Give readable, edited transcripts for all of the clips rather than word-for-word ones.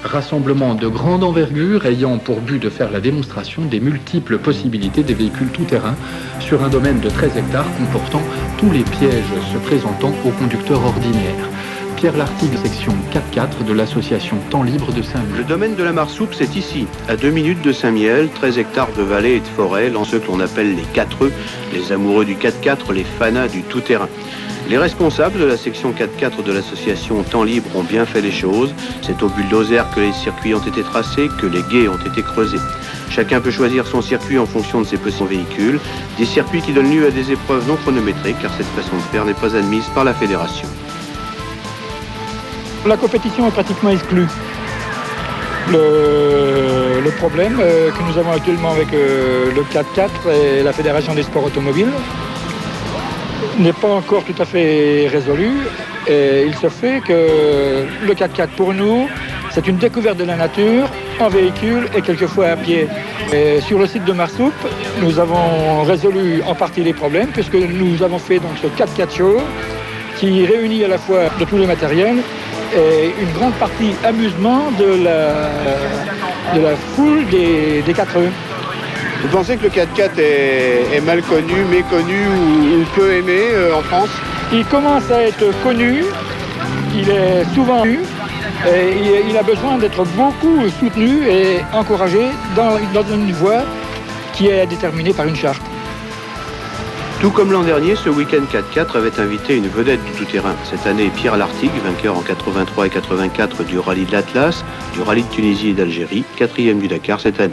Rassemblement de grande envergure ayant pour but de faire la démonstration des multiples possibilités des véhicules tout-terrain sur un domaine de 13 hectares comportant tous les pièges se présentant aux conducteurs ordinaires. Pierre Lartigue, section 4-4 de l'association Temps Libre de Saint-Miel. Le domaine de la Marsoupe, c'est ici, à 2 minutes de Saint-Miel, 13 hectares de vallées et de forêts, dans ceux que l'on appelle les 4E, les amoureux du 4x4, les fanas du tout-terrain. Les responsables de la section 4-4 de l'association Temps Libre ont bien fait les choses. C'est au bulldozer que les circuits ont été tracés, que les gués ont été creusés. Chacun peut choisir son circuit en fonction de ses petits véhicules, des circuits qui donnent lieu à des épreuves non chronométrées, car cette façon de faire n'est pas admise par la fédération. La compétition est pratiquement exclue. Le problème que nous avons actuellement avec le 4x4 et la Fédération des sports automobiles n'est pas encore tout à fait résolu. Et il se fait que le 4x4 pour nous, c'est une découverte de la nature en véhicule et quelquefois à pied. Et sur le site de Marsoupe, nous avons résolu en partie les problèmes puisque nous avons fait donc ce 4x4 show qui réunit à la fois de tous les matériels et une grande partie amusement de la foule des 4E. Vous pensez que le 4x4 est mal connu, méconnu ou peu aimé en France? Il commence à être connu, il est souvent vu et il a besoin d'être beaucoup soutenu et encouragé dans une voie qui est déterminée par une charte. Tout comme l'an dernier, ce week-end 4x4 avait invité une vedette du tout-terrain. Cette année, Pierre Lartigue, vainqueur en 83 et 84 du rallye de l'Atlas, du rallye de Tunisie et d'Algérie, 4e du Dakar cette année.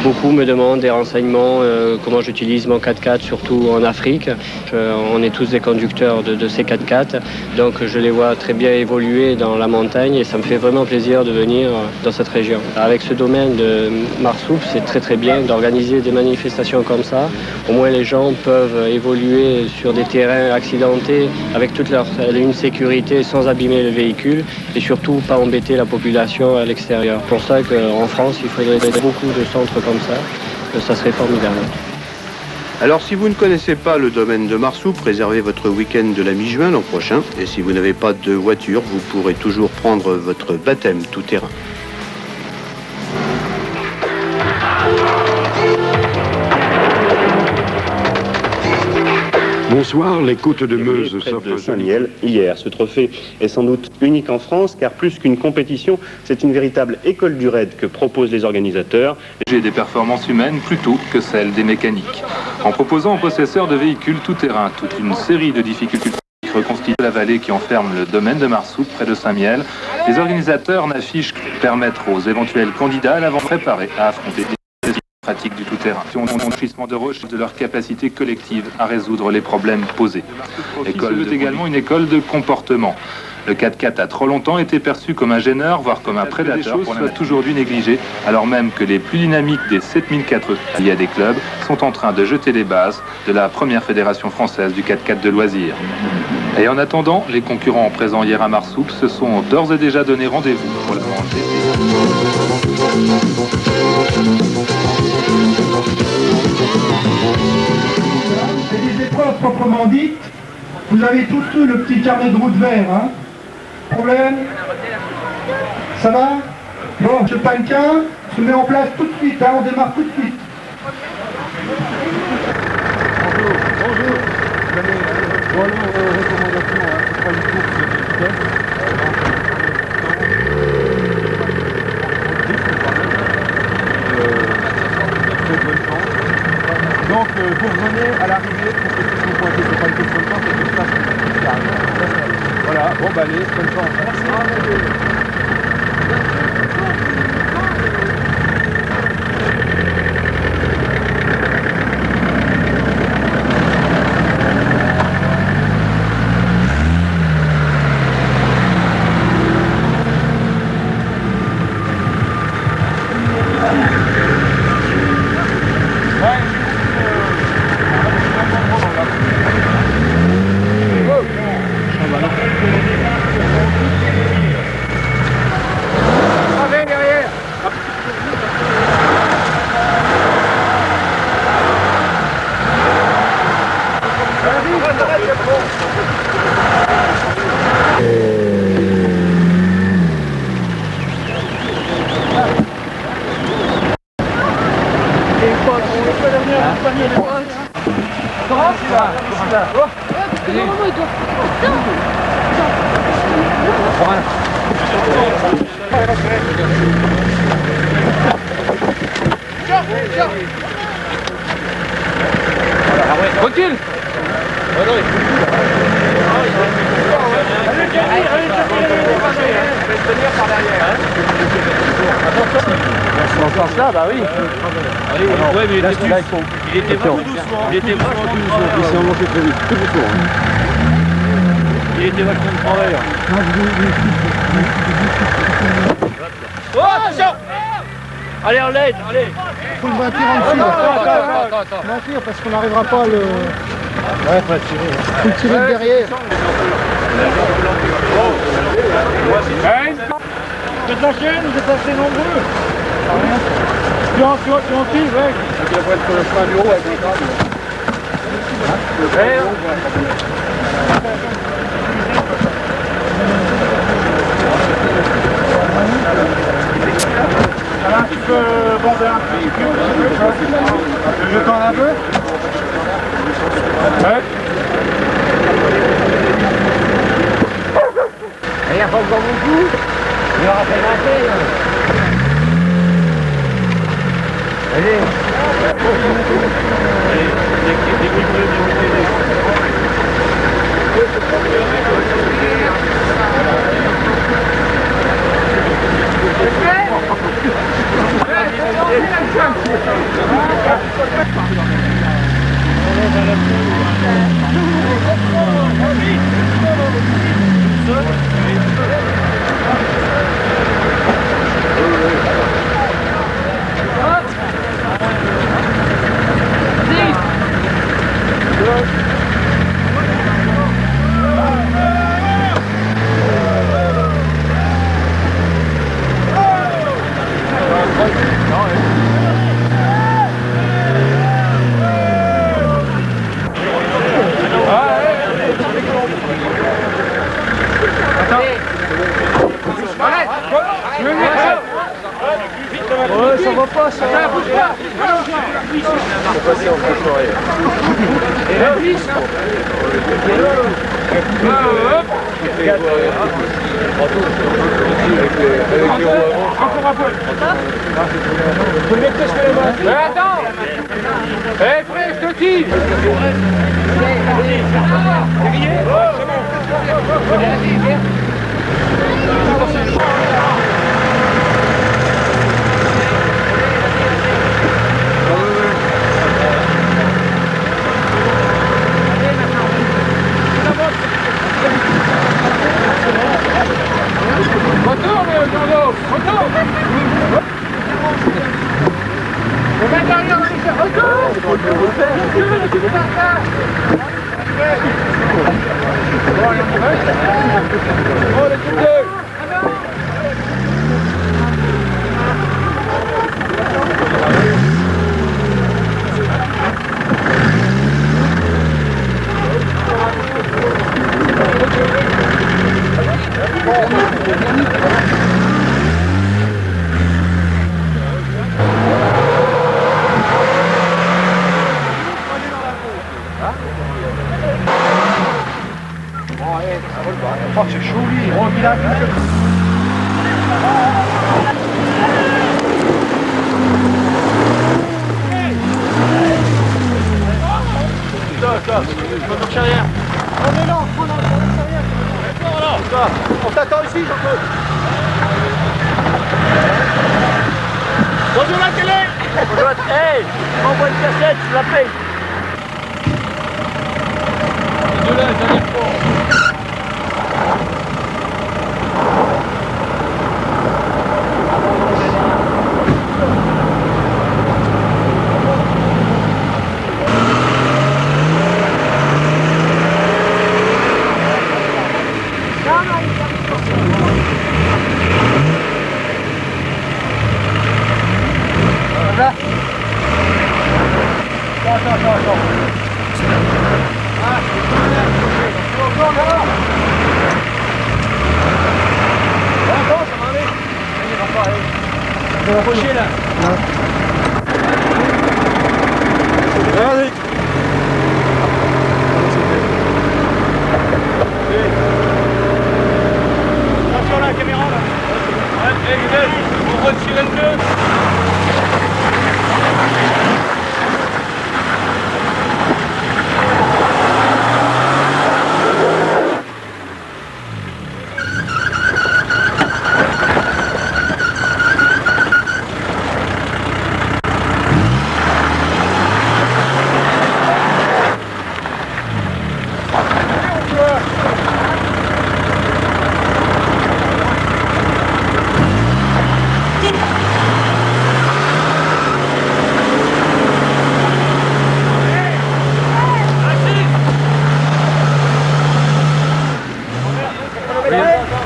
Beaucoup me demandent des renseignements, comment j'utilise mon 4x4, surtout en Afrique. On est tous des conducteurs de ces 4x4, donc je les vois très bien évoluer dans la montagne et ça me fait vraiment plaisir de venir dans cette région. Avec ce domaine de Marsoupe, c'est très très bien d'organiser des manifestations comme ça. Au moins les gens peuvent évoluer sur des terrains accidentés avec toute une sécurité sans abîmer le véhicule et surtout pas embêter la population à l'extérieur. C'est pour ça qu'en France, il faudrait beaucoup de centres comme ça serait formidable. Alors si vous ne connaissez pas le domaine de Marsoupe, réservez votre week-end de la mi-juin l'an prochain. Et si vous n'avez pas de voiture, vous pourrez toujours prendre votre baptême tout-terrain. Bonsoir, les côtes de Meuse s'offrent de Saint-Miel hier. Ce trophée est sans doute unique en France, car plus qu'une compétition, c'est une véritable école du raid que proposent les organisateurs. J'ai des performances humaines plutôt que celles des mécaniques. En proposant aux possesseurs de véhicules tout-terrain toute une série de difficultés qui reconstituent la vallée qui enferme le domaine de Marsoupe près de Saint-Miel, les organisateurs n'affichent que permettre aux éventuels candidats à l'avant préparés à affronter pratique du tout-terrain, enrichissement de recherche de leur capacité collective à résoudre les problèmes posés. L'école est également une école de comportement. Le 4x4 a trop longtemps été perçu comme un gêneur, voire comme un prédateur, pour soit aujourd'hui négligé, alors même que les plus dynamiques des 7000 4E liés à des clubs sont en train de jeter les bases de la première fédération française du 4x4 de loisirs. Et en attendant, les concurrents présents hier à Marsoupe se sont d'ores et déjà donné rendez-vous pour la manche. C'est des épreuves proprement dites. Vous avez tous eu le petit carnet de route vert, hein? Problème? Ça va? Bon, ce pannequin se met en place tout de suite, hein? On démarre tout de suite. Bonjour. Bon alors, recommandation, hein? C'est pas une course de vitesse. Donc vous revenez à l'arrivée minutes pour que tous nous pointer. C'est pas une question de temps, c'est juste ça. Voilà, bon bah allez, bonne chance. Tranquille. Dans ce sens-là, bah oui. Ouais, mais il était vraiment doucement. Il était vraiment doucement. Il s'est remonté très vite, tout doucement. Il était vachement de travers. Oh, attention! Allez, on l'aide, allez! Faut le bâtir en dessous. Attends. Bâtir parce qu'on n'arrivera pas à le... Ouais, faut tirer. Faut le tirer de derrière. Faites la chaîne, vous êtes assez nombreux. Tu en tires, ouais. Il devrait être sur le chemin du haut avec les câbles. Là, tu peux bander un petit peu. Je tends un peu. Ouais. Il n'y a pas encore beaucoup. Il aura fait la tête. Ouais, ça va pas, ça. Bouge pas. On va passer en contre-oreille. Et la vis. Encore un peu. Faut le mettre presque les mains. Mais attends. Eh frère, je te dis. Retourne, Jordo. Retourne. On va derrière, retourne. Oh, les coups d'œil. Oh, c'est chaud, lui. Oh, il a... Putain, On t'attend ici, Jean-Claude. Bonjour la télé. Bonjour la télé. Hey, envoie une cassette, je la paye. Les deux là, ils arrivent pas.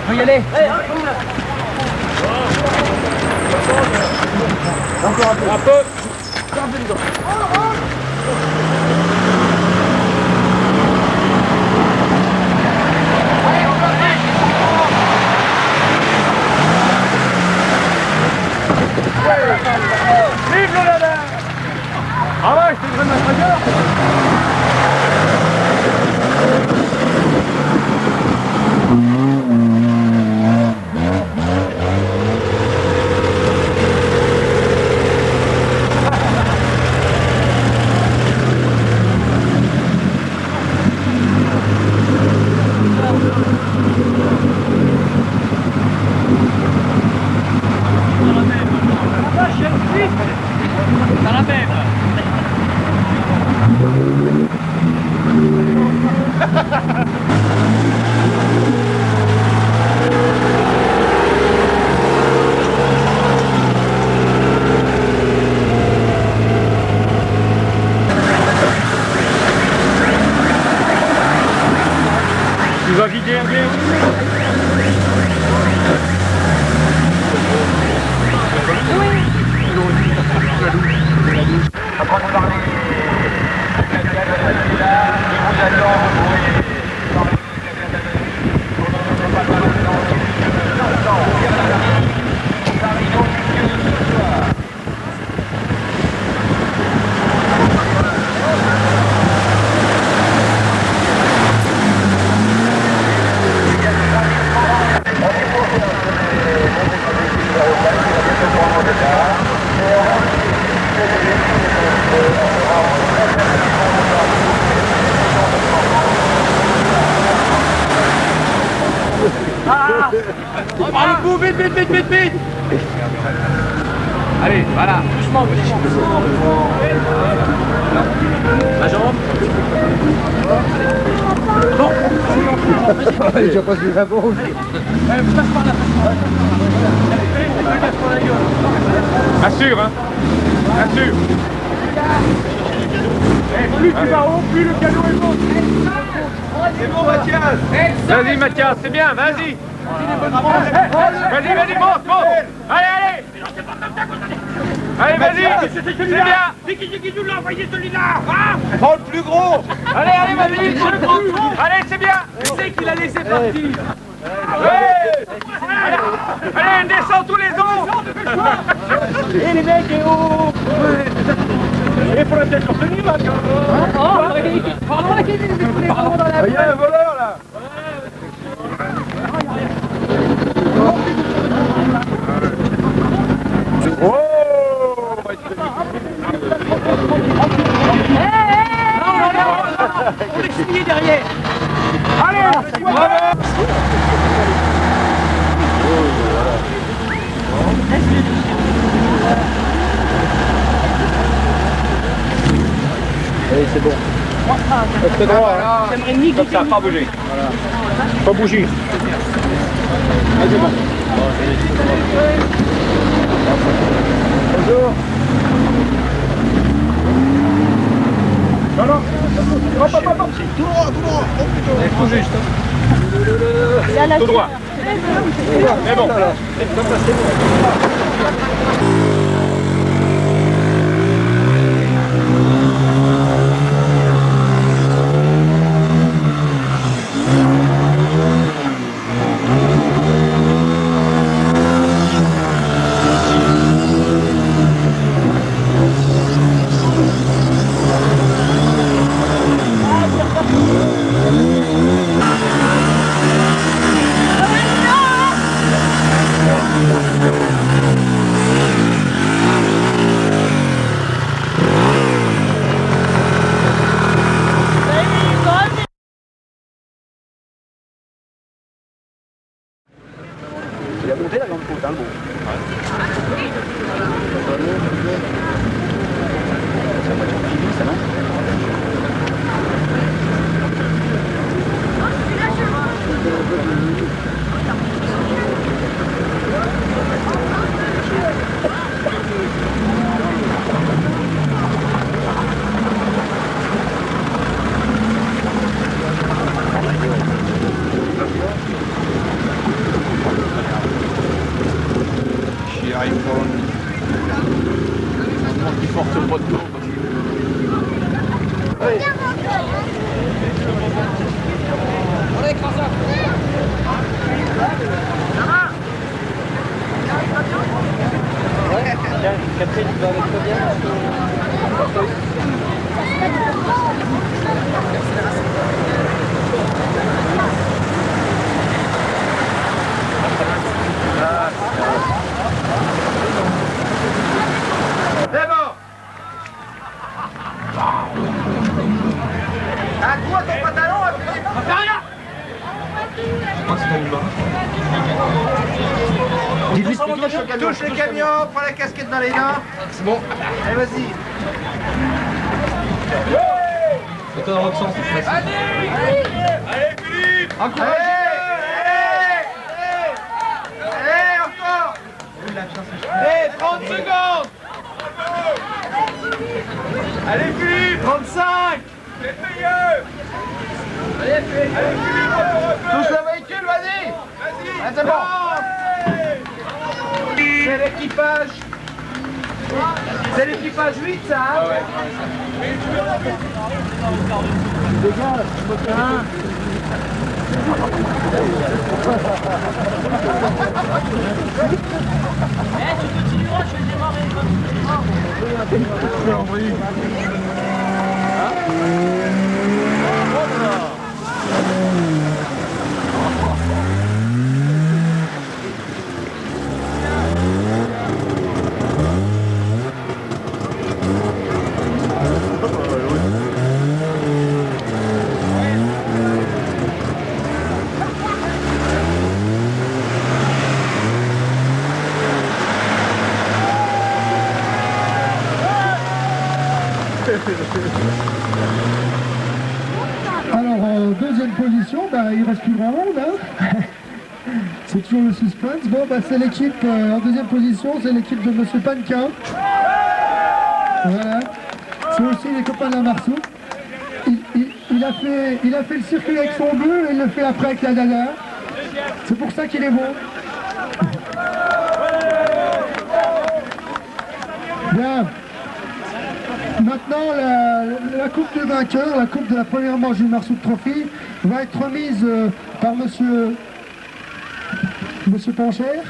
Faut y aller. Encore un peu. Vive le Lada. Ah ouais, je te donne ma frayeur. Tu vas vider un blé Allez, vous, vite, vite, vite, vite, vite. Allez, voilà, doucement, doucement. La jambe. Bon. J'ai pas vu la bouche. Passe par là, assure, hein. Assure. Plus tu vas haut, plus le canot est bon. C'est bon, Mathias. Vas-y, Mathias, c'est bien, vas-y. Vas-y, vas-y, monte, monte. Allez, allez. Allez, vas-y, c'est bien. C'est qui nous l'a envoyé celui-là, hein? Prends le plus gros. Allez, allez, vas-y, c'est le plus gros. Allez, c'est bien. Tu sais qu'il a laissé partir. Allez, descends tous les os. Et les mecs, et oh. Il faudrait peut-être leur tenir, là. Il y a un voleur, là. Oh! On est signé derrière. Allez, bravo. Allez, c'est bon. Restez droit. Hein. Comme ça, pas bouger. Voilà. Pas bouger. Ah, c'est bon. Bonjour. Non, non. Hop, hop, hop. Tout droit, tout droit. Oh putain. Tout juste. Tout droit. Mais bon. Comme ça, c'est bon. Il a monté la grande côte, hein, le beau. C'est la voiture privée, ça, non? iPhone. Qui porte le pot de l'eau. Allez, écrase-la. Tiens, Catherine, tu vas avec toi bien? C'est bon. À toi ton pantalon, Philippe. On fait rien. Touche les camions, prends la casquette dans les dents. C'est bon. Allez, vas-y. C'est dans l'autre sens. Allez, Philippe. Encouragez. Allez, encore. Allez, 30 secondes. Allez, Philippe. 35. C'est payeux. Allez, Philippe. Touche le véhicule, vas-y. Vas-y. C'est bon. C'est l'équipage. C'est l'équipage 8, ça, hein? Ah ouais. Dégage, je me fais un. Tu continueras, je vais démarrer. Alors en deuxième position, il reste plus grand monde. Hein. C'est toujours le suspense. Bon, c'est l'équipe en deuxième position, c'est l'équipe de Monsieur Panquin. Voilà. C'est aussi les copains de la Marsou. Il a fait le circuit avec son bleu et il le fait après avec la dada. C'est pour ça qu'il est bon. Bien. Maintenant, la coupe de vainqueur, la coupe de la première manche du Marsou Trophy, va être remise par Monsieur Pancher.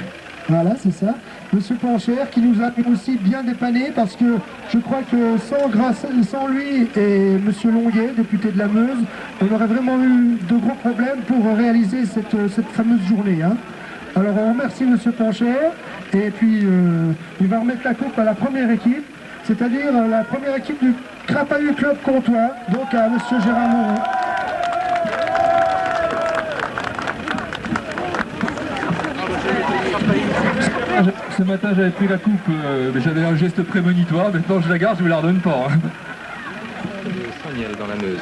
Voilà, c'est ça. Monsieur Pancher qui nous a aussi bien dépanné parce que je crois que sans lui et Monsieur Longuet, député de la Meuse, on aurait vraiment eu de gros problèmes pour réaliser cette fameuse journée. Hein. Alors on remercie Monsieur Pancher et puis il va remettre la coupe à la première équipe, c'est-à-dire la première équipe du Crapahut Club Comtois, donc à Monsieur Gérard Moreau. Ce matin, j'avais pris la coupe, mais j'avais un geste prémonitoire. Maintenant, je la garde, je ne me la redonne pas. Saint-Miel dans la Meuse.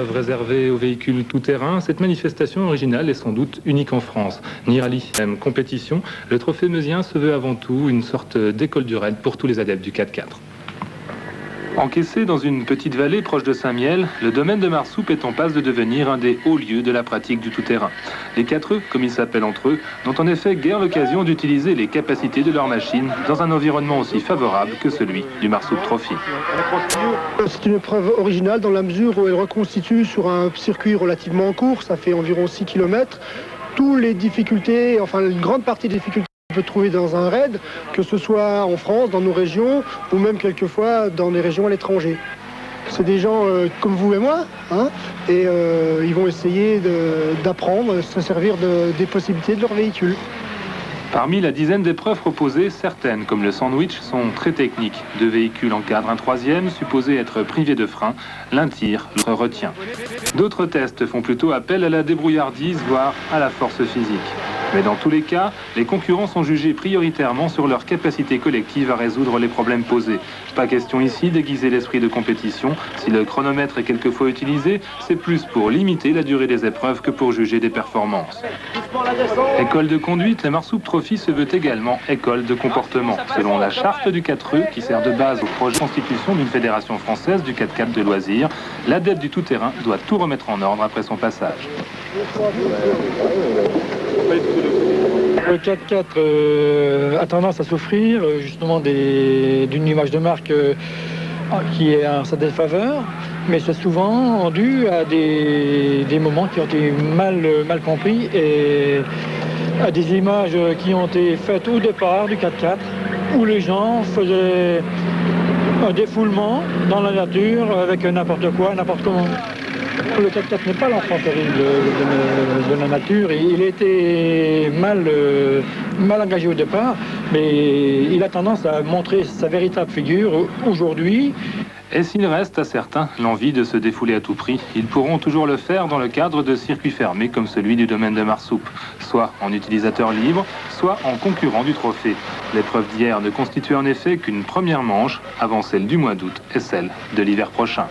Œuvre réservée aux véhicules tout-terrain, cette manifestation originale est sans doute unique en France. Ni rallye, même compétition, le trophée meusien se veut avant tout une sorte d'école du raid pour tous les adeptes du 4x4. Encaissé dans une petite vallée proche de Saint-Miel, le domaine de Marsoupe est en passe de devenir un des hauts lieux de la pratique du tout-terrain. Les 4E, comme ils s'appellent entre eux, n'ont en effet guère l'occasion d'utiliser les capacités de leur machine dans un environnement aussi favorable que celui du Marsoupe Trophy. C'est une épreuve originale dans la mesure où elle reconstitue sur un circuit relativement court, ça fait environ 6 km, toutes les difficultés, enfin une grande partie des difficultés qu'on peut trouver dans un raid, que ce soit en France, dans nos régions, ou même quelquefois dans des régions à l'étranger. C'est des gens comme vous et moi, hein, et ils vont essayer d'apprendre, se servir des possibilités de leur véhicule. Parmi la dizaine d'épreuves proposées, certaines, comme le sandwich, sont très techniques. Deux véhicules encadrent un troisième, supposé être privé de frein. L'un tire, l'autre retient. D'autres tests font plutôt appel à la débrouillardise, voire à la force physique. Mais dans tous les cas, les concurrents sont jugés prioritairement sur leur capacité collective à résoudre les problèmes posés. Pas question ici d'aiguiser l'esprit de compétition. Si le chronomètre est quelquefois utilisé, c'est plus pour limiter la durée des épreuves que pour juger des performances. École de conduite, la Marsoupe Trophy se veut également école de comportement. Selon la charte du 4E, qui sert de base au projet de constitution d'une fédération française du 4x4 de loisirs, l'adepte du tout-terrain doit tout remettre en ordre après son passage. Le 4x4 a tendance à souffrir justement d'une image de marque qui est en sa défaveur, mais c'est souvent dû à des moments qui ont été mal compris et à des images qui ont été faites au départ du 4x4 où les gens faisaient un défoulement dans la nature avec n'importe quoi, n'importe comment. Le 4x4 n'est pas l'enfant terrible de la nature. Il était mal engagé au départ, mais il a tendance à montrer sa véritable figure aujourd'hui. Et s'il reste à certains l'envie de se défouler à tout prix, ils pourront toujours le faire dans le cadre de circuits fermés comme celui du domaine de Marsoupe, soit en utilisateur libre, soit en concurrent du trophée. L'épreuve d'hier ne constitue en effet qu'une première manche avant celle du mois d'août et celle de l'hiver prochain.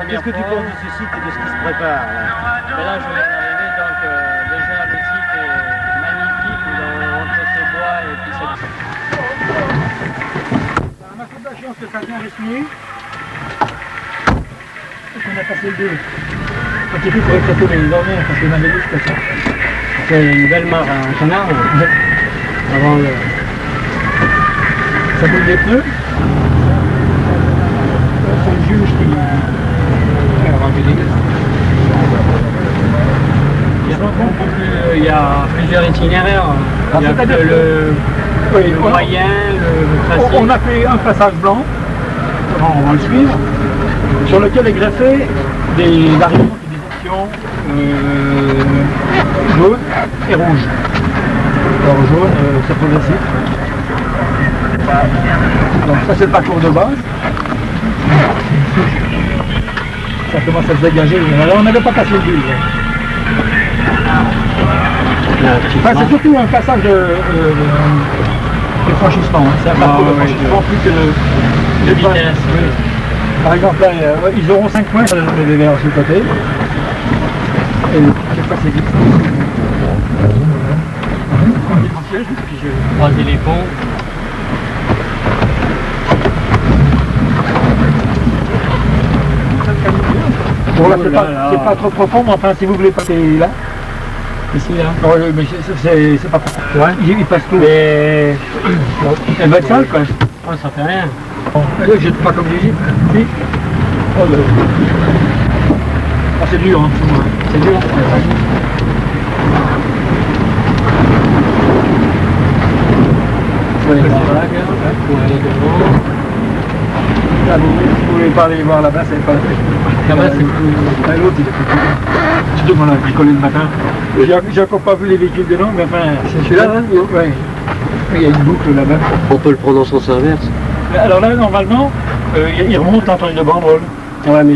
Qu'est-ce que tu penses de ce site et de ce qui se prépare là? Là, je viens d'arriver, donc déjà le site est magnifique, entre ces bois et puis cette... On a toute la chance que ça vient signer. On a passé le 2. Quand il faut éclater les ornières parce qu'on avait vu que ça. C'est une belle mare à un canard. Avant le... Ça bouge les pneus. C'est le juge qui... Il y a plusieurs itinéraires. Il y a le moyen, le classique. On a fait un passage blanc, on va le suivre, sur lequel est greffé des variantes et des options jaune et rouge. Alors jaune, c'est progressif. Donc ça c'est le parcours de base. Ça commence à se dégager. Là, on n'avait pas passé le bulle. Enfin, c'est surtout un passage de franchissement. Hein. C'est un parcours de franchissement plus que de vitesse. Oui. Par exemple, là, ils auront 5 points, j'en ai des verts sur le côté. Et je passe vite. Croiser les ponts. Bon, là, c'est pas trop profond, mais enfin, si vous voulez passer là. Ici, là. Non, mais c'est pas profond. Ouais. Il passe tout. Mais... Elle va être sale, quoi. Oh, ça fait rien. Bon, là, je pas comme du Jeep. Si. Oh, là. Ah, c'est dur, hein. C'est dur. Ouais, la vague, pour aller devant. Ah bon, vous voulez pas aller voir là-bas, c'est pas la peine. Là-bas, c'est plus... L'autre, il est plus petit. Surtout qu'on a bricolé le matin. J'ai encore pas vu les véhicules dedans, mais enfin... C'est celui-là, hein? Oui. Il y a une boucle là-bas. On peut le prendre en sens inverse. Alors là, normalement, ils remontent en une banderole. Ouais, mais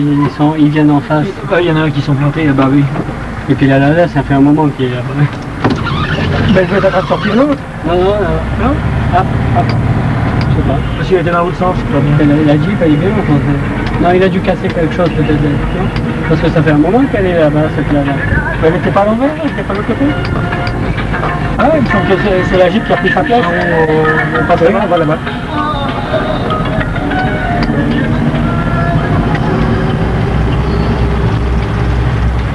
ils viennent en face. Il y en a un qui sont plantés là-bas, oui. Et puis là, ça fait un moment qu'il est là-bas. Ben, je vais être en train de sortir l'autre. Non. Ah. Je sais pas. Parce qu'il était dans l'autre sens. La Jeep, elle est bien enfoncée. Non, il a dû casser quelque chose peut-être. Parce que ça fait un moment qu'elle est là-bas, cette là-bas. Elle n'était pas à l'envers, elle n'était pas de l'autre côté. Ah, il me semble que c'est la Jeep qui a pris sa place. On passe devant, on va là-bas.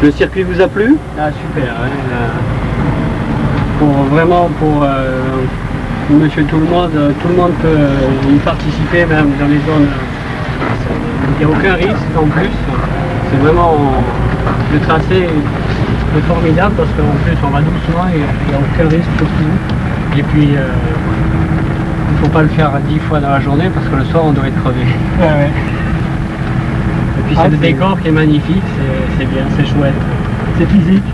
Le circuit vous a plu? Ah, super. Hein, pour monsieur tout le monde peut y participer, même dans les zones. Il n'y a aucun risque en plus. C'est vraiment. Le tracé est formidable parce qu'en plus on va doucement et il n'y a aucun risque surtout. Et puis il ne faut pas le faire 10 fois dans la journée parce que le soir on doit être crevé. Ouais. Et puis c'est le décor qui est magnifique, c'est bien, c'est chouette. C'est physique.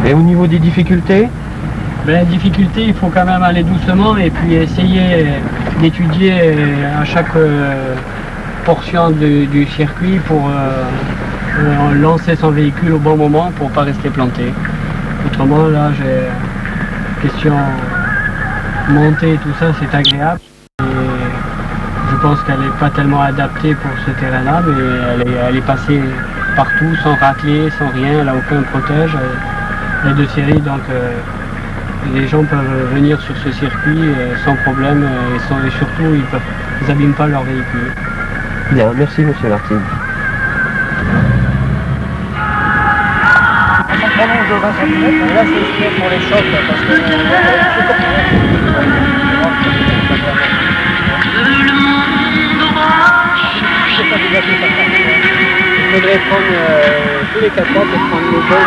Et au niveau des difficultés? Ben, difficulté, il faut quand même aller doucement et puis essayer d'étudier à chaque portion du circuit pour lancer son véhicule au bon moment pour ne pas rester planté. Autrement, là, question montée et tout ça, c'est agréable. Et je pense qu'elle n'est pas tellement adaptée pour ce terrain-là, mais elle est passée partout, sans racler, sans rien, elle n'a aucun protège. Elle est de série, donc les gens peuvent venir sur ce circuit sans problème et surtout ils n'abîment pas leur véhicule. Bien, merci monsieur Lartine. On prolonge de 20 cm, là c'est fait pour les chocs parce que il faudrait prendre tous les 4 ans et prendre le bon.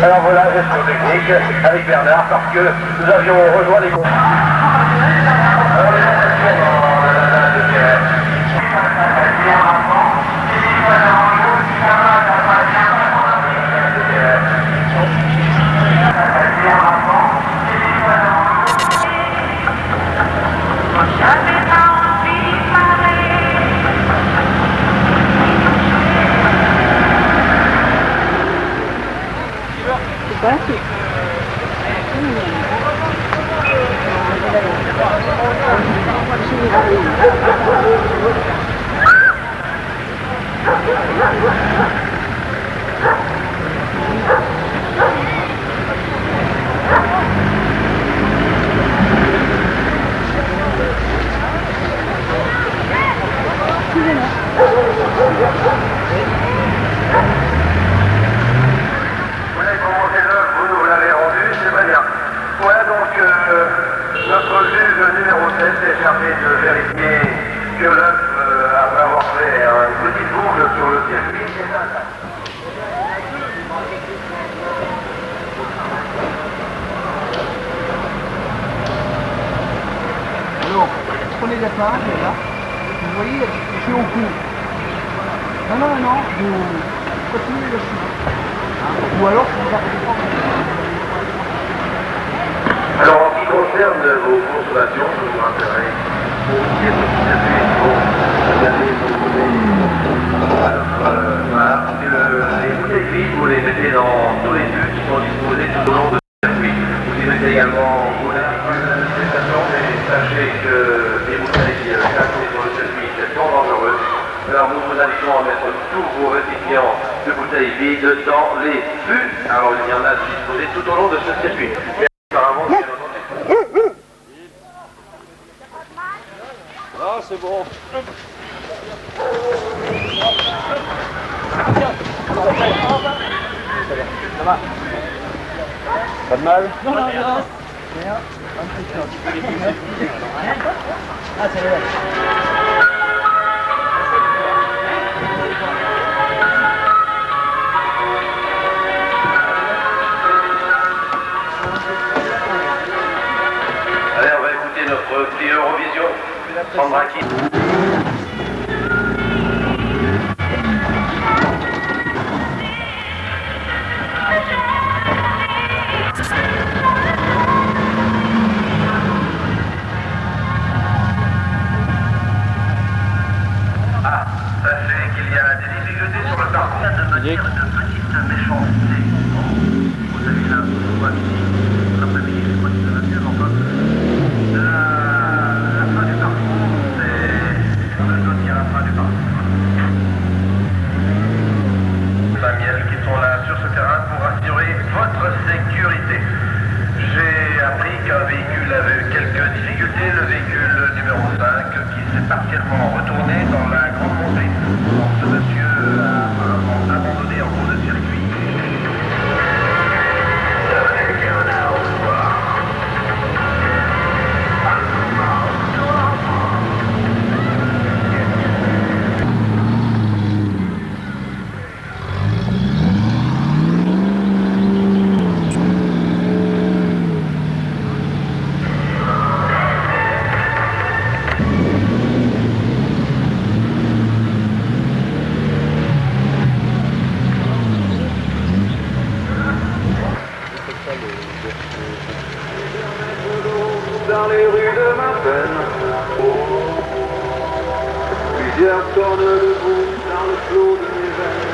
Alors voilà, gestion technique avec Bernard parce que nous avions rejoint les groupes. Notre juge numéro 7 est chargé de vérifier que l'œuf, après avoir fait une petite boucle sur le circuit, est intact. Alors, prenez la page, là. Vous voyez, je suis au cou. Non, vous continuez le chemin. Ou alors, vous arrêtez pas. Alors, en ce qui concerne vos consommations, je vous rappellerai pour vous dire que vous avez les bouteilles vides, vous les mettez dans tous les bus qui sont disposés tout au long de ce circuit. Vous y mettez également vos réticules de stations, mais sachez que les bouteilles classées sur le circuit sont dangereuses. Alors nous vous invitons à mettre tous vos récipients de bouteilles vides dans les bus. Alors il y en a disposés tout au long de ce circuit. Apparemment, bien entendu. Ah, c'est bon. Ça va. Pas de mal? Non. Ah, c'est vrai. Allez, on va écouter notre petit Eurovision. Sandra qui... Ah, sachez qu'il y a des difficultés sur le parcours de manière de petite méchanceté. Vous avez là, on voit ici, l'après-midi, je sais pas si ça va mieux, mais enfin, la fin du parcours, c'est, on doit dire la fin du parcours. Samuel qui sont là sur ce terrain pour assurer votre sécurité. J'ai appris qu'un véhicule avait eu quelques difficultés, le véhicule numéro 5 qui s'est partiellement retourné dans la grande montée. Ce monsieur a apparemment abandonné en cours de circuit. Dans les rues de ma peine, plusieurs tournent debout dans le flot de mes veines.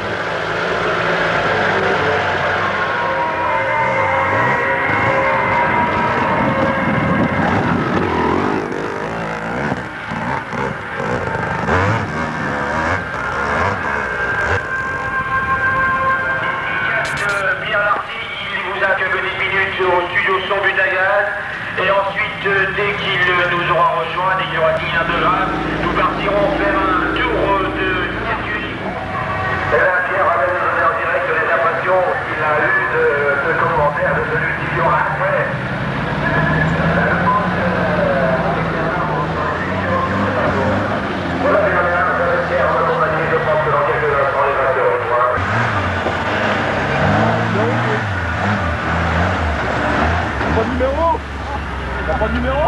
Pierre Larty, il vous a quelques minutes au studio Son But à Gaz. Et ensuite, dès qu'il nous aura rejoint, dès qu'il aura fini un peu grave, nous partirons faire un tour de circuit. Et là, Pierre va nous donner en direct les impressions qu'il a eues de commentaires de celui qui vient après. Voilà, Pierre va m'accompagner, je pense que dans quelques instants, il va se rejoindre. Pas de numéro? T'as pas de numéro?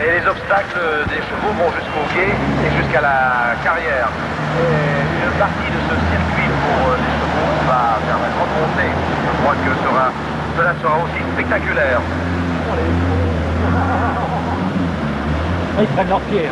et les obstacles des chevaux vont jusqu'au guet et jusqu'à la carrière. Et une partie de ce circuit pour les chevaux va vers la grande montée. Je crois que cela sera aussi spectaculaire. Ils prennent leurs pieds. Hein.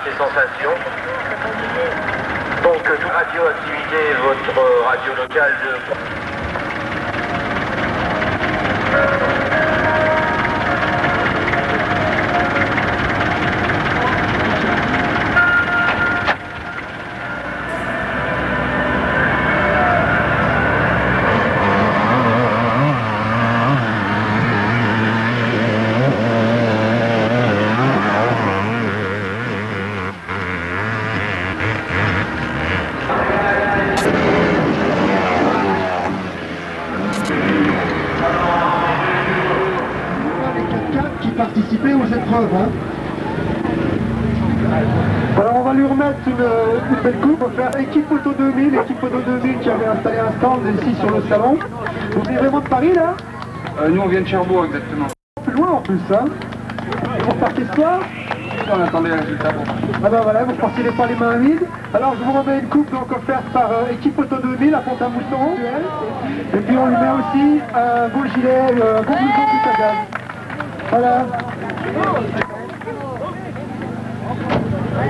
Ces sensations. Donc, toute radioactivité, votre radio locale de... participer aux épreuves. Hein. Alors on va lui remettre une belle coupe, on va faire équipe Auto 2000, équipe Auto 2000 qui avait installé un stand ici sur le salon. Vous venez vraiment de Paris là? Nous on vient de Cherbourg exactement. Plus loin en plus, hein. Vous repartez ce soir? On attendait les résultats. Ah ben voilà, vous ne repartirez pas les mains vides. Alors je vous remets une coupe donc offerte par équipe Auto 2000 à Pont-à-Mousson. Et puis on lui met aussi un beau gilet, un beau blouson du Tagad. Voilà.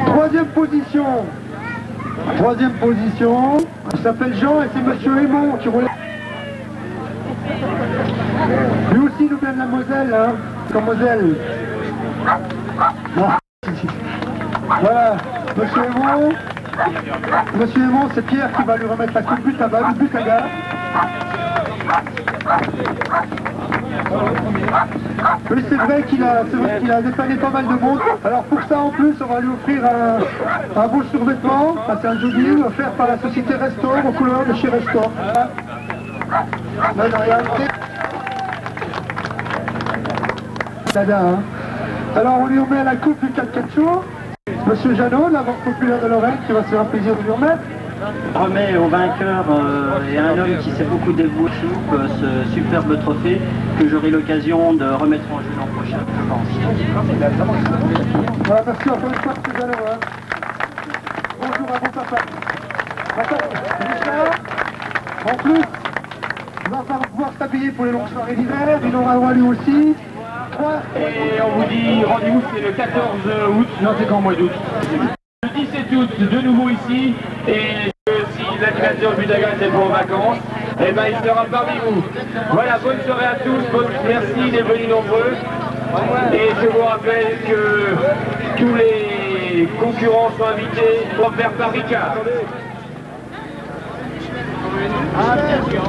Troisième position, il s'appelle Jean et c'est Monsieur Aymon qui roule. Lui aussi nous vient de la Moselle, hein, comme Moselle. Voilà, Monsieur Aymon, c'est Pierre qui va lui remettre la coupe but à Butaga. Oui, c'est vrai qu'il a dépanné pas mal de monde. Alors pour ça en plus, on va lui offrir un beau survêtement, c'est un jogging offert par la société Restor aux couleurs de chez Restor. Hein. Alors on lui remet la coupe du 4-4 jours. Monsieur Jeannot, la Banque Populaire de Lorraine, qui va se faire un plaisir de lui remettre. Je remets au vainqueur et à un homme qui s'est beaucoup dévoué ce superbe trophée que j'aurai l'occasion de remettre en jeu l'an prochain, je pense. Voilà, merci encore une fois, monsieur Jeannot. Hein. Bonjour à vous, papa. D'accord, Richard, en plus, il va pouvoir s'habiller pour les longues soirées d'hiver, il aura droit lui aussi. Et on vous dit rendez-vous, c'est le 14 août, non c'est qu'en mois d'août. Le 17 août, de nouveau ici, et si l'animateur Budaga était pour vacances, eh ben il sera parmi vous. Voilà, bonne soirée à tous, merci d'être venus nombreux. Et je vous rappelle que tous les concurrents sont invités pour faire Paris-Car. Ah, bien sûr.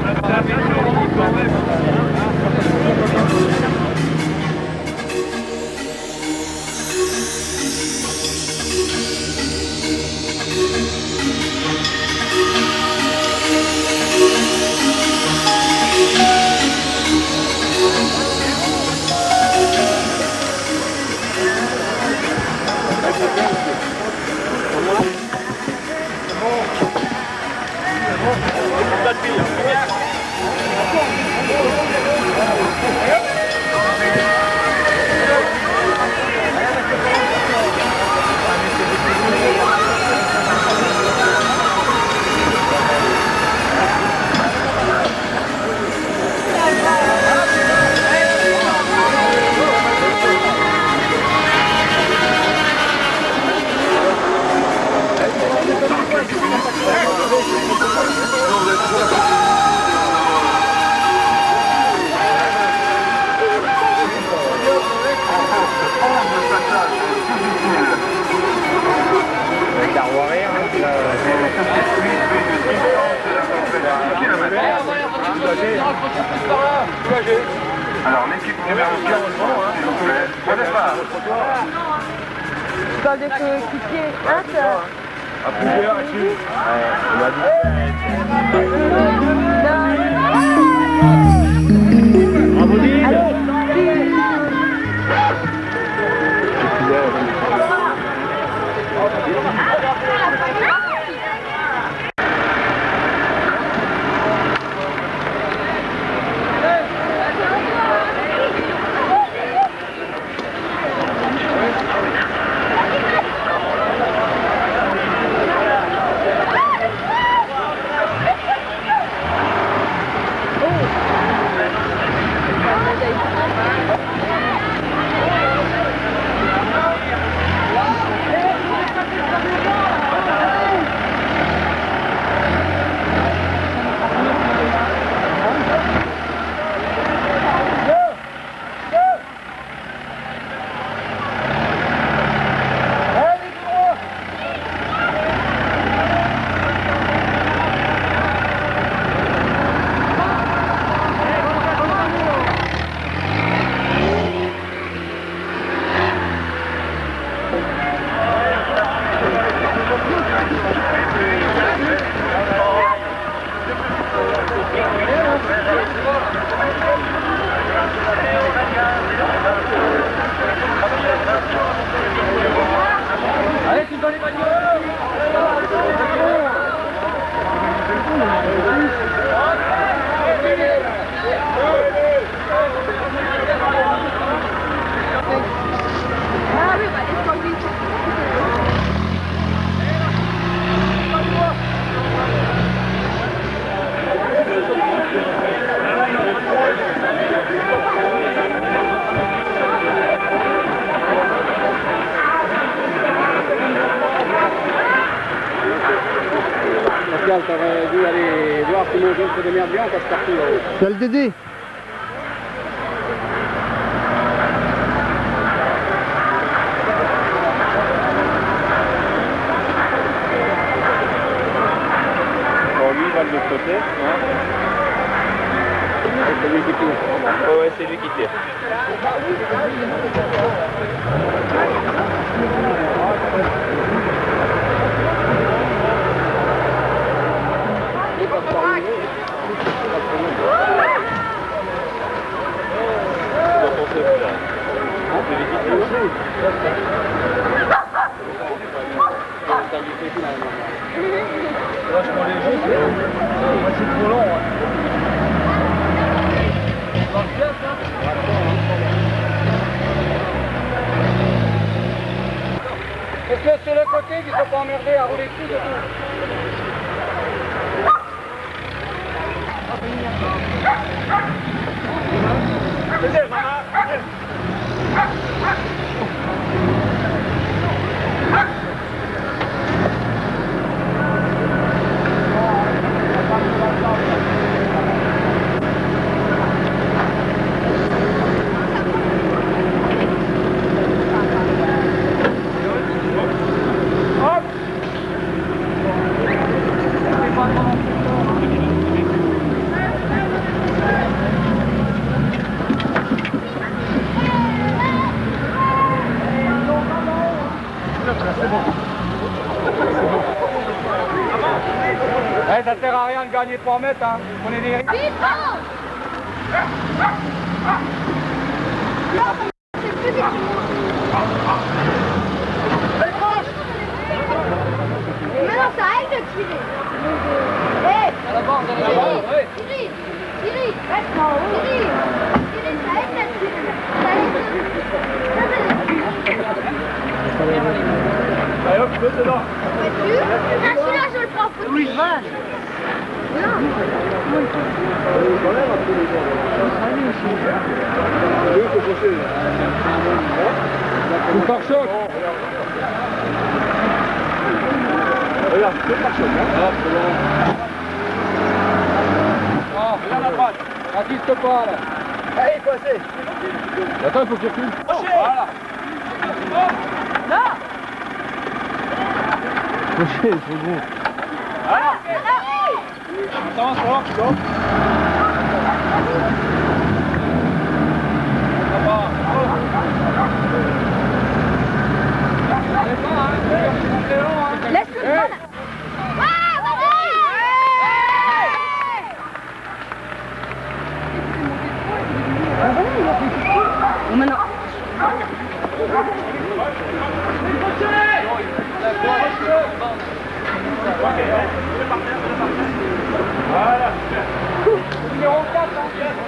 Alors, l'équipe numéro 4, s'il vous plaît, au départ. Tu parles de coéquipier, hein, ça... À plusieurs, ici. On m'a dit. Bravo, Dine. T'aurais dû aller voir si mon jeu se démerde bien, passe partout là-haut. C'est le Dédé. Bon, lui, il va de l'autre côté. C'est lui qui tire. Oh, ouais, c'est lui qui tire. C'est trop long. Est-ce que c'est le côté qui ne sont pas emmerdés à rouler dessus de tout? Eh, ça sert à rien de gagner 3 mètres, hein. Prenez des risques. Maintenant, ça aide de tirer. Hé, Cyril, Cyril, reste là. Cyril, ça aide de tirer. Ça aide de Allez hop, mets dedans. celui-là, je le prends. Oui, vache. Ou par choc. Regarde, c'est par choc. Ah, viens à droite. Insiste pas là. Allez, coincé. Attends, il faut que tu recules. Voilà. Là. C'est trop gros. Voilà. Attends, stop. Laisse-le pas. Maintenant. Voilà.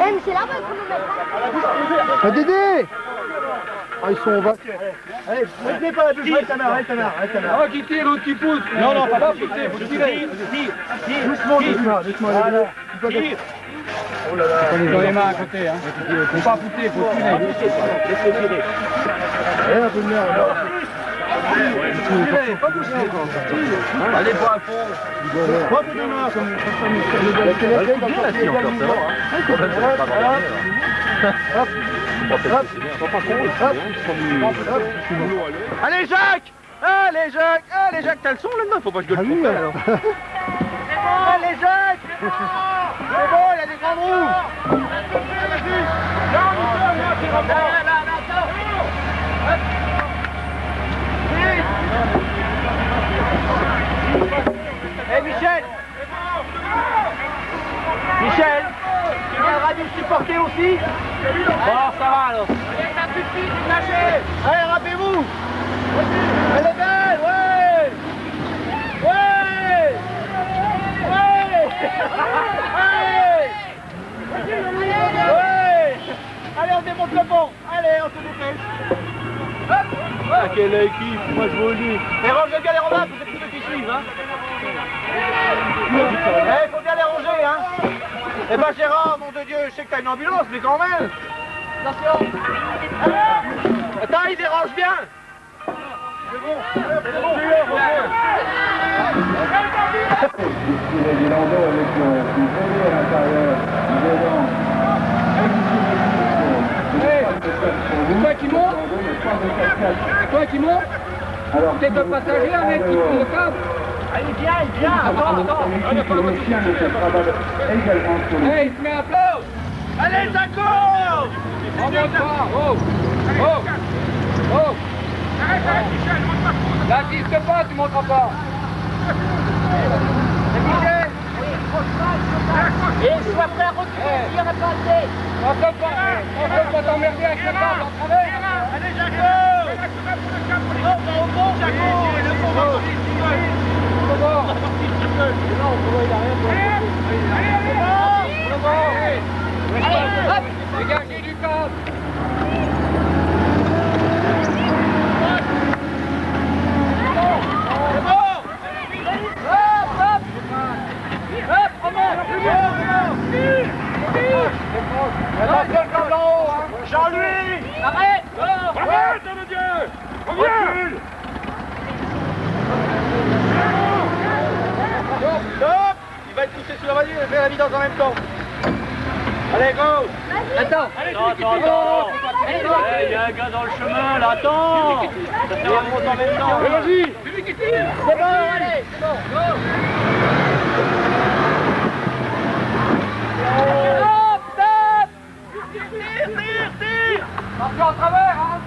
Eh, mais c'est là-bas qu'on nous mettra. Ah, Dédé! Ah, ils sont en vache. Allez, ne tenez pas la touche, arrête ta main. Ah, qui tire ou qui pousse? Non, pas pousser, faut tirer. Doucement. Voilà. Tire. Oh là là. Dans les mains à côté, hein. Faut pas pousser, faut tirer. Laissez tirer. Allez, un peu de merde, alors. Pas pousser. Allez, pas à fond. Pas de main, comme ça. Allez Jacques! Allez Jacques, t'as le son là-dedans? Faut pas que je gueule trop alors. Allez Jacques! C'est bon, il y a des grands roues! Hé Michel! Michel! Tu viendras nous supporter aussi? Bon, ça va alors. Allez, rappelez-vous! Elle est belle, ouais! Ouais! Ouais! Allez, on démonte le pont! Allez, on se dépêche! Ah, quelle équipe, moi je vous le dis! Et range bien les romains pour ceux qui suivent, hein! Eh, faut bien les ranger, hein! Eh ben Gérard, nom de Dieu, je sais que t'as une ambulance, mais quand même! Attention! Attends, il dérange bien! C'est bon, c'est bon! Les landaux avec une volée à l'intérieur, dedans. C'est toi qui monte? C'est toi qui monte? T'es le passager, un mec qui prend le câble? Allez, viens! Attends! Hey, il se met à plat! Allez, Zaco! On monte pas! Oh! N'insiste pas, tu monteras pas! C'est Michel! Et sois prêt à reculer s'il y en a pas assez! On peut pas t'emmerder avec le câble en travers! Allez, Jaco! Jaco! Dégagez du camp. Jean-Louis! Arrête! Arrête, nom de Dieu! Reviens! Stop! Il va être poussé sous la voiture et faire la vidange en même temps. Allez, go! Attends! Attends! Il y a un gars dans le chemin, là, attends! Ça fait un monte en même temps. Vas-y! C'est bon, allez! C'est bon! Stop! Stop! Tire! Attention en travers, hein!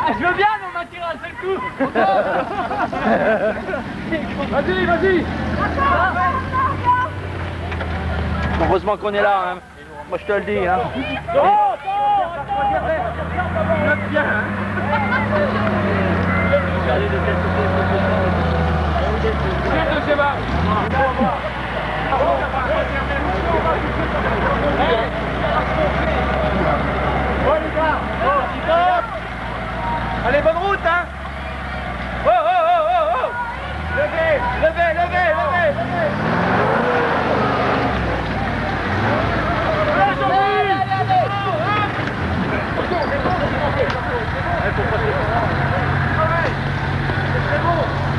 Je veux bien, mais on m'a tiré un seul coup! Vas-y, vas-y! Heureusement qu'on est là, hein. Moi je te le dis, hein. Bien, hein. Allez, bonne route, hein. Oh, oh, oh, oh, oh. Levez.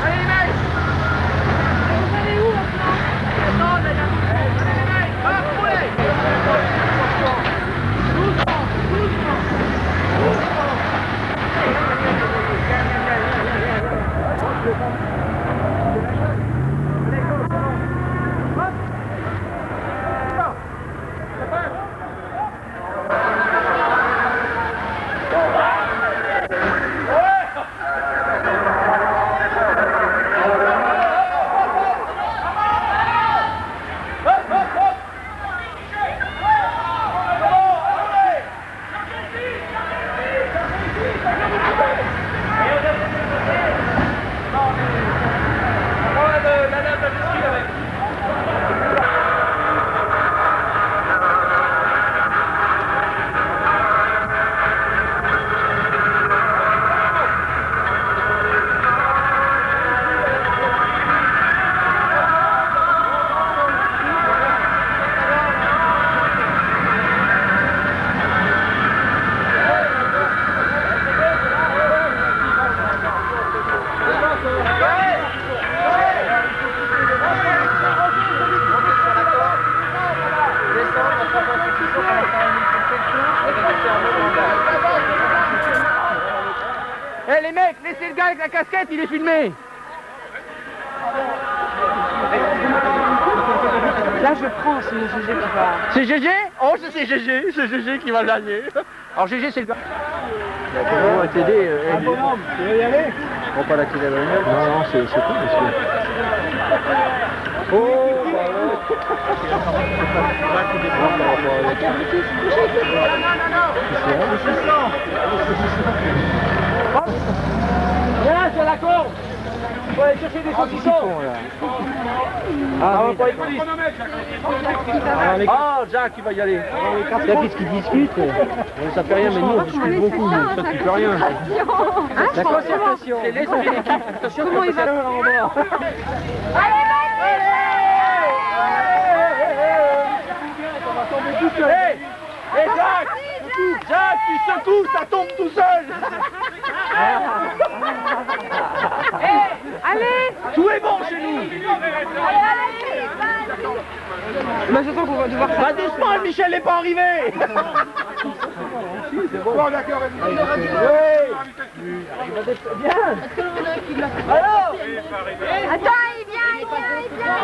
Allez les mecs! Vous allez où maintenant? Allez les mecs! Va rouler! Eh les mecs, laissez le gars avec la casquette, il est filmé. Là je prends, c'est le GG qui va. C'est GG? Oh c'est GG qui va gagner. Alors GG c'est le gars. Comment va t'aider? Tu veux y aller? Prends pas la télé à la lumière. Non, c'est tout, monsieur. Oh, Viens sur la corde. On va aller chercher des saucissons. Ah, on va pas les polices. Ah, Jacques, il va y aller. Qu'est-ce qu'ils discutent? Ça fait rien, mais nous, on discute beaucoup. Ça, tu peux rien. La concentration. C'est l'esprit d'équipe. Attention, comment il va? Hé, Jacques, tu secoues, ça tombe tout seul. Allez! Tout est bon chez nous. Mais j'attends qu'on va devoir faire. Va doucement, Michel n'est pas arrivé. Bon, d'accord. Alors Attends, il vient.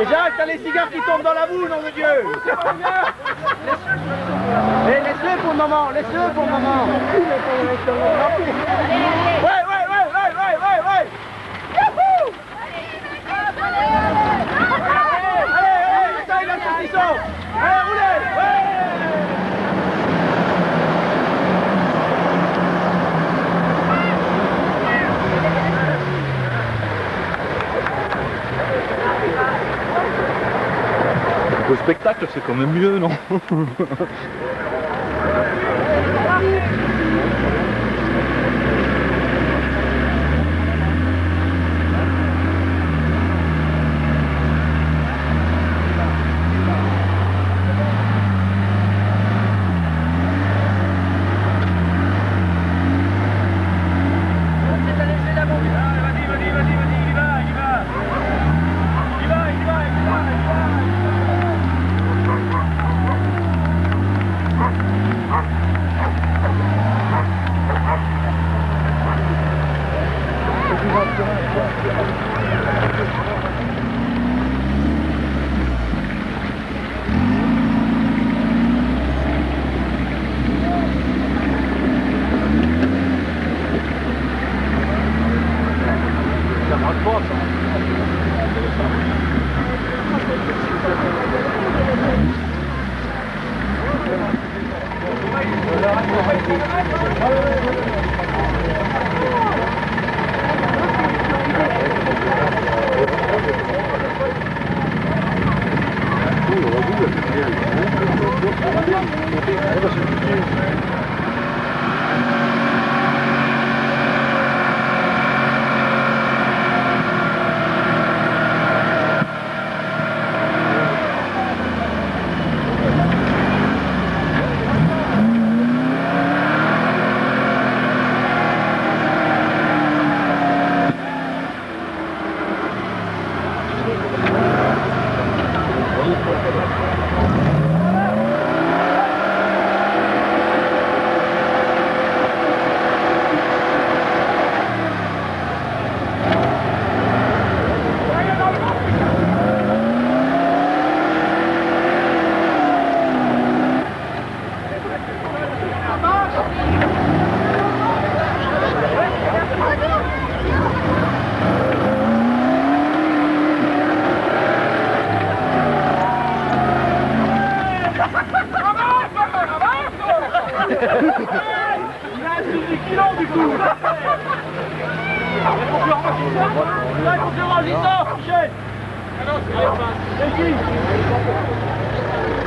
Et Jacques, t'as les cigares qui tombent dans la boue, nom de Dieu. Eh, laisse-le pour le moment, Ouais. Youhou! Allez, ça, il a le saucisson. Allez, roulez. Ouais. Le spectacle, c'est quand même mieux, non?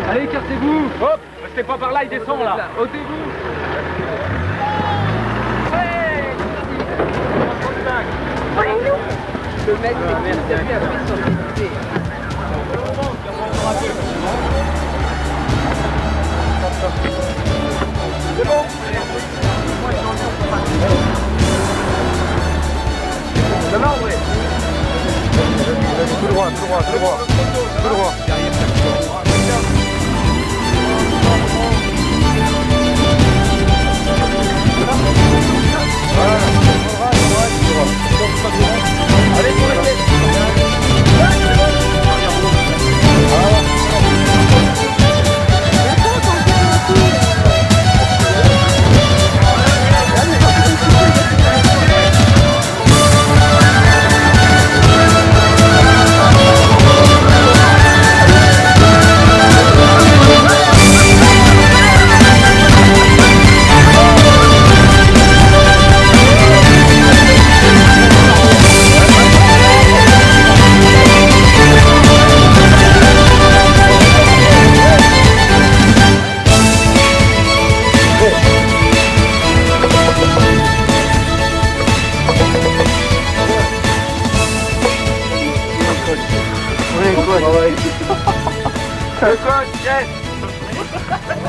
Allez, écartez-vous. Hop, restez pas par là, il descend là. Ôtez-vous. Le mec qui a fait son idée. C'est bon. Non, ouais. Tout droit, tout droit, tout droit. Tout droit. Allez, pour la tête.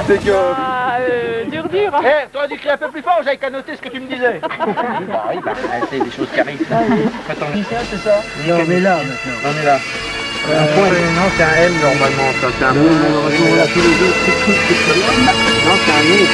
C'est que... dur. Eh, t'aurais dû crier un peu plus fort, j'avais qu'à noter ce que tu me disais. Bah oui, c'est des choses qui arrivent. Attends, c'est ça? Non, on est là maintenant. On est là. Non, c'est un M normalement, ça c'est un M. On a tous les deux non, c'est un nez.